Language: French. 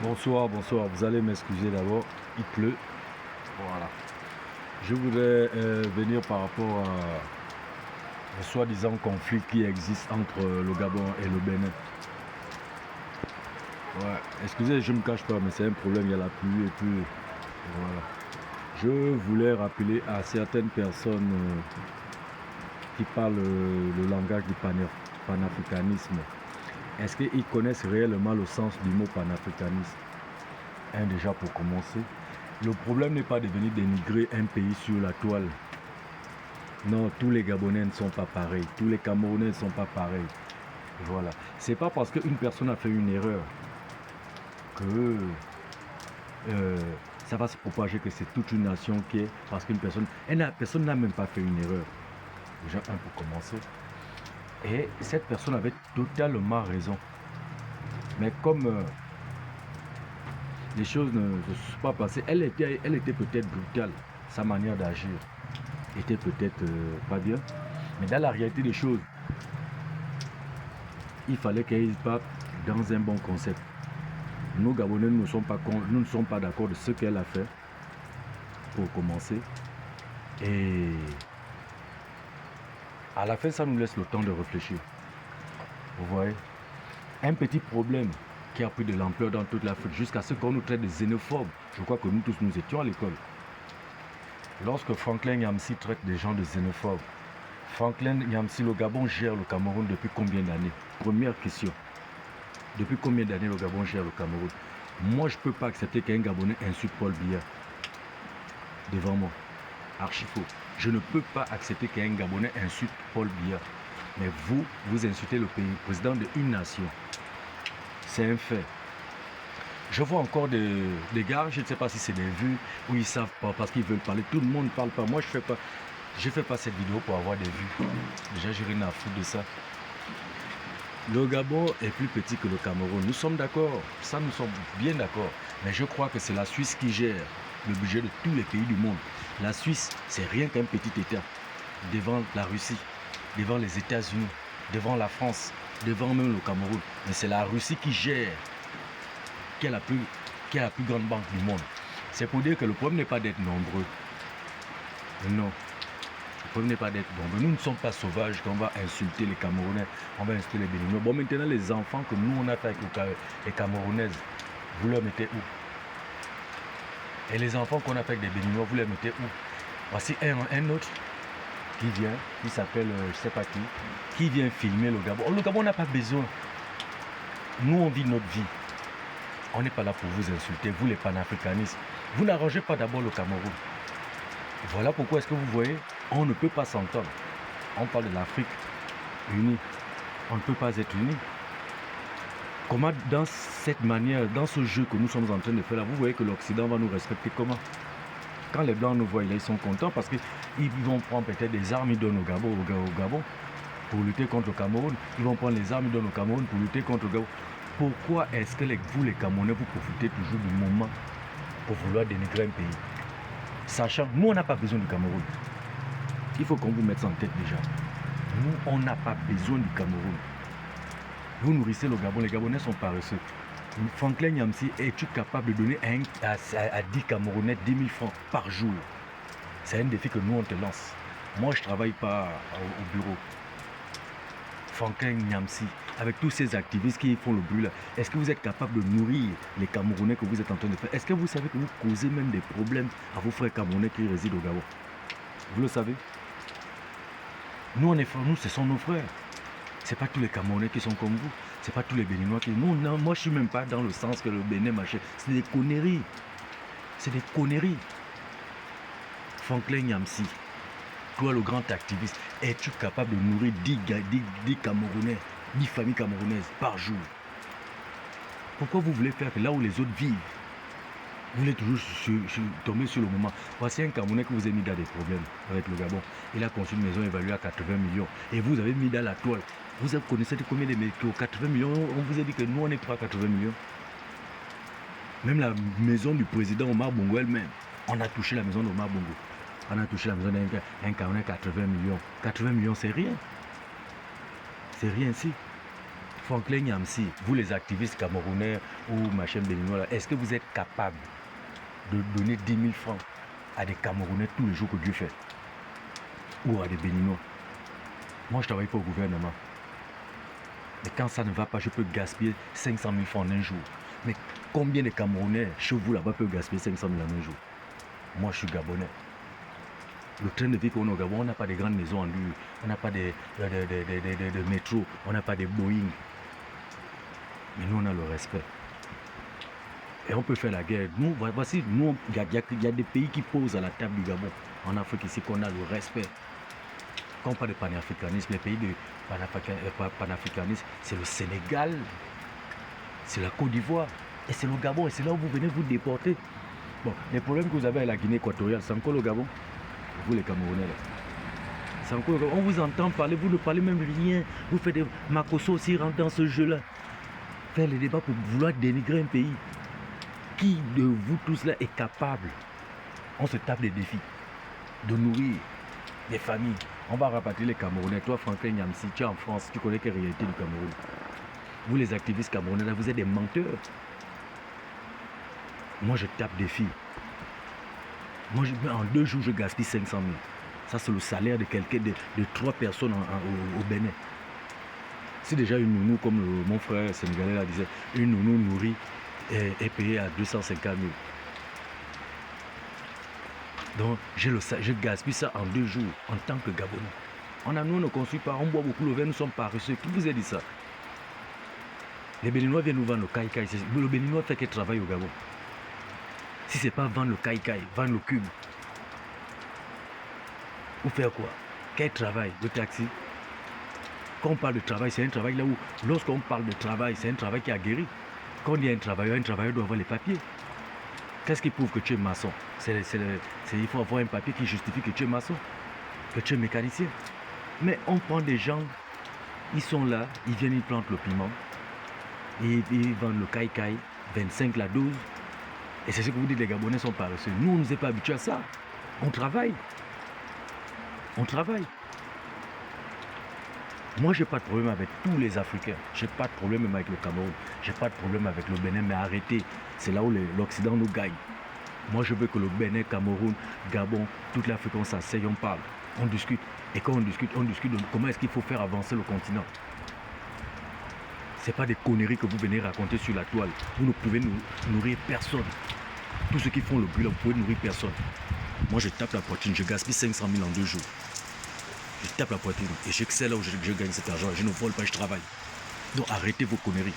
Bonsoir, bonsoir. Vous allez m'excuser d'abord. Il pleut. Voilà. Je voudrais venir par rapport au soi-disant conflit qui existe entre le Gabon et le Bénin. Ouais. Excusez, je ne me cache pas, mais c'est un problème. Il y a la pluie et puis voilà. Je voulais rappeler à certaines personnes qui parlent le langage du panafricanisme. Est-ce qu'ils connaissent réellement le sens du mot panafricanisme? Déjà pour commencer. Le problème n'est pas de venir dénigrer un pays sur la toile. Non, tous les Gabonais ne sont pas pareils. Tous les Camerounais ne sont pas pareils. Voilà. C'est pas parce qu'une personne a fait une erreur que ça va se propager que c'est toute une nation qui est... Parce qu'une personne... Personne n'a même pas fait une erreur. Déjà, un pour commencer. Et cette personne avait totalement raison. Mais comme les choses ne se sont pas passées, elle était peut-être brutale. Sa manière d'agir était peut-être pas bien. Mais dans la réalité des choses, il fallait qu'elle parte dans un bon concept. Nous, Gabonais, nous ne sommes pas d'accord de ce qu'elle a fait, pour commencer. Et à la fin, ça nous laisse le temps de réfléchir. Vous voyez, un petit problème qui a pris de l'ampleur dans toute l'Afrique, jusqu'à ce qu'on nous traite de xénophobes. Je crois que nous tous, nous étions à l'école. Lorsque Franklin Nyamsi traite des gens de xénophobes, Franklin Nyamsi, le Gabon gère le Cameroun depuis combien d'années? Première question. Depuis combien d'années le Gabon gère le Cameroun? Moi, je ne peux pas accepter qu'un Gabonais insulte Paul Biya devant moi. Archi faux. Je ne peux pas accepter qu'un Gabonais insulte Paul Biya. Mais vous insultez le pays, président d'une nation. C'est un fait. Je vois encore des gars, je ne sais pas si c'est des vues, ou ils ne savent pas, parce qu'ils veulent parler. Tout le monde ne parle pas. Moi, je ne fais pas cette vidéo pour avoir des vues. Déjà, j'ai rien à foutre de ça. Le Gabon est plus petit que le Cameroun. Nous sommes d'accord. Ça, nous sommes bien d'accord. Mais je crois que c'est la Suisse qui gère le budget de tous les pays du monde. La Suisse, c'est rien qu'un petit État. Devant la Russie, devant les États-Unis, devant la France, devant même le Cameroun. Mais c'est la Russie qui gère, qui est la plus grande banque du monde. C'est pour dire que le problème n'est pas d'être nombreux. Non. Le problème n'est pas d'être nombreux. Nous ne sommes pas sauvages qu'on va insulter les Camerounais, on va insulter les Béninois. Bon, maintenant, les enfants que nous, on a fait avec les Camerounaises, vous leur mettez où? Et les enfants qu'on a fait avec des Béninois, vous les mettez où? Voici un autre qui vient, qui s'appelle, je ne sais pas qui vient filmer le Gabon. Le Gabon n'a pas besoin. Nous, on vit notre vie. On n'est pas là pour vous insulter, vous les panafricanistes. Vous n'arrangez pas d'abord le Cameroun. Voilà pourquoi est-ce que vous voyez, on ne peut pas s'entendre. On parle de l'Afrique unie. On ne peut pas être unis. Comment dans cette manière, dans ce jeu que nous sommes en train de faire là, vous voyez que l'Occident va nous respecter comment? Quand les Blancs nous voient, ils sont contents parce qu'ils vont prendre peut-être des armes, ils donnent au Gabon pour lutter contre le Cameroun. Ils vont prendre les armes, ils donnent au Cameroun pour lutter contre le Gabon. Pourquoi est-ce que vous, les Camerounais, vous profitez toujours du moment pour vouloir dénigrer un pays? Sachant, nous, on n'a pas besoin du Cameroun. Il faut qu'on vous mette ça en tête déjà. Nous, on n'a pas besoin du Cameroun. Vous nourrissez le Gabon, les Gabonais sont paresseux. Franklin Nyamsi, es-tu capable de donner à 10 Camerounais 10 000 francs par jour? C'est un défi que nous, on te lance. Moi, je ne travaille pas au bureau. Franklin Nyamsi, avec tous ces activistes qui font le bruit là, est-ce que vous êtes capable de nourrir les Camerounais que vous êtes en train de faire? Est-ce que vous savez que vous causez même des problèmes à vos frères Camerounais qui résident au Gabon? Vous le savez? Nous, ce sont nos frères. Ce n'est pas tous les Camerounais qui sont comme vous. Ce n'est pas tous les Béninois qui... Non, moi, je ne suis même pas dans le sens que le Bénin machin. C'est des conneries. C'est des conneries. Franklin Nyamsi, toi le grand activiste, es-tu capable de nourrir 10 Camerounais, 10 familles camerounaises par jour? Pourquoi vous voulez faire que là où les autres vivent, vous voulez toujours tomber sur le moment? Voici un Camerounais que vous avez mis dans des problèmes avec le Gabon. Il a construit une maison évaluée à 80 millions. Et vous avez mis dans la toile. Vous connaissez combien de métaux? 80 millions. On vous a dit que nous, on n'est pas à 80 millions. Même la maison du président Omar Bongo elle-même. On a touché la maison d'Omar Bongo. On a touché la maison d'un Camerounais 80 millions. 80 millions, c'est rien. C'est rien ici. Franklin Nyamsi, vous les activistes camerounais ou machin béninois, est-ce que vous êtes capable de donner 10 000 francs à des Camerounais tous les jours que Dieu fait? Ou à des Béninois? Moi, je ne travaille pas au gouvernement. Mais quand ça ne va pas, je peux gaspiller 500 000 francs en un jour. Mais combien de Camerounais chez vous là-bas peuvent gaspiller 500 000 en un jour? Moi, je suis Gabonais. Le train de vie qu'on a au Gabon, on n'a pas de grandes maisons en dur, on n'a pas de métro, on n'a pas de Boeing. Mais nous, on a le respect. Et on peut faire la guerre. Nous, voici, nous, il y a des pays qui posent à la table du Gabon, en Afrique ici, qu'on a le respect. Quand on parle de panafricanisme, les pays de panafricanisme, c'est le Sénégal, c'est la Côte d'Ivoire, et c'est le Gabon, et c'est là où vous venez vous déporter. Bon, les problèmes que vous avez avec la Guinée équatoriale, c'est encore le Gabon. Vous les Camerounais là. C'est encore le Gabon. On vous entend parler, vous ne parlez même rien. Vous faites des Makosso aussi rentre dans ce jeu-là. Faire les débats pour vouloir dénigrer un pays. Qui de vous tous là est capable? On se tape des défis. De nourrir des familles. On va rapatrier les Camerounais. Toi, Franklin Nyamsi, tu es en France, tu connais quelle réalité du Cameroun. Vous les activistes camerounais là, vous êtes des menteurs. Moi, je tape des filles. Moi, en 2 jours, je gaspille 500 000. Ça, c'est le salaire de quelqu'un, de 3 personnes au Bénin. Si déjà une nounou, comme mon frère sénégalais là disait, une nounou nourrie est payée à 250 000. Donc, je gaspille ça en 2 jours, en tant que Gabonais. Nous, on ne construit pas, on boit beaucoup le vin, nous sommes paresseux. Qui vous a dit ça? Les Béninois viennent nous vendre le caïcaï. Le Béninois fait qu'il travaille au Gabon. Si ce n'est pas vendre le caïcaï, vendre le cube. Ou faire quoi? Quel travail? Le taxi? Quand on parle de travail, c'est un travail là où, lorsqu'on parle de travail, c'est un travail qui a guéri. Quand on dit un travailleur doit avoir les papiers. Qu'est-ce qui prouve que tu es maçon? Il faut avoir un papier qui justifie que tu es maçon, que tu es mécanicien. Mais on prend des gens, ils sont là, ils viennent, ils plantent le piment, ils vendent le caïcaï, 25 la 12. Et c'est ce que vous dites, les Gabonais sont paresseux. Nous, on ne nous est pas habitués à ça. On travaille. On travaille. Moi, je n'ai pas de problème avec tous les Africains. Je n'ai pas de problème même avec le Cameroun. Je n'ai pas de problème avec le Bénin, mais arrêtez. C'est là où l'Occident nous gagne. Moi, je veux que le Bénin, Cameroun, Gabon, toute l'Afrique, on s'asseye, on parle, on discute. Et quand on discute de comment est-ce qu'il faut faire avancer le continent. Ce n'est pas des conneries que vous venez raconter sur la toile. Vous ne pouvez nourrir personne. Tous ceux qui font le bruit, là, vous pouvez nourrir personne. Moi, je tape la poitrine, je gaspille 500 000 en 2 jours. Je tape la poitrine et je sais là où je gagne cet argent. Je ne vole pas, je travaille. Donc arrêtez vos conneries.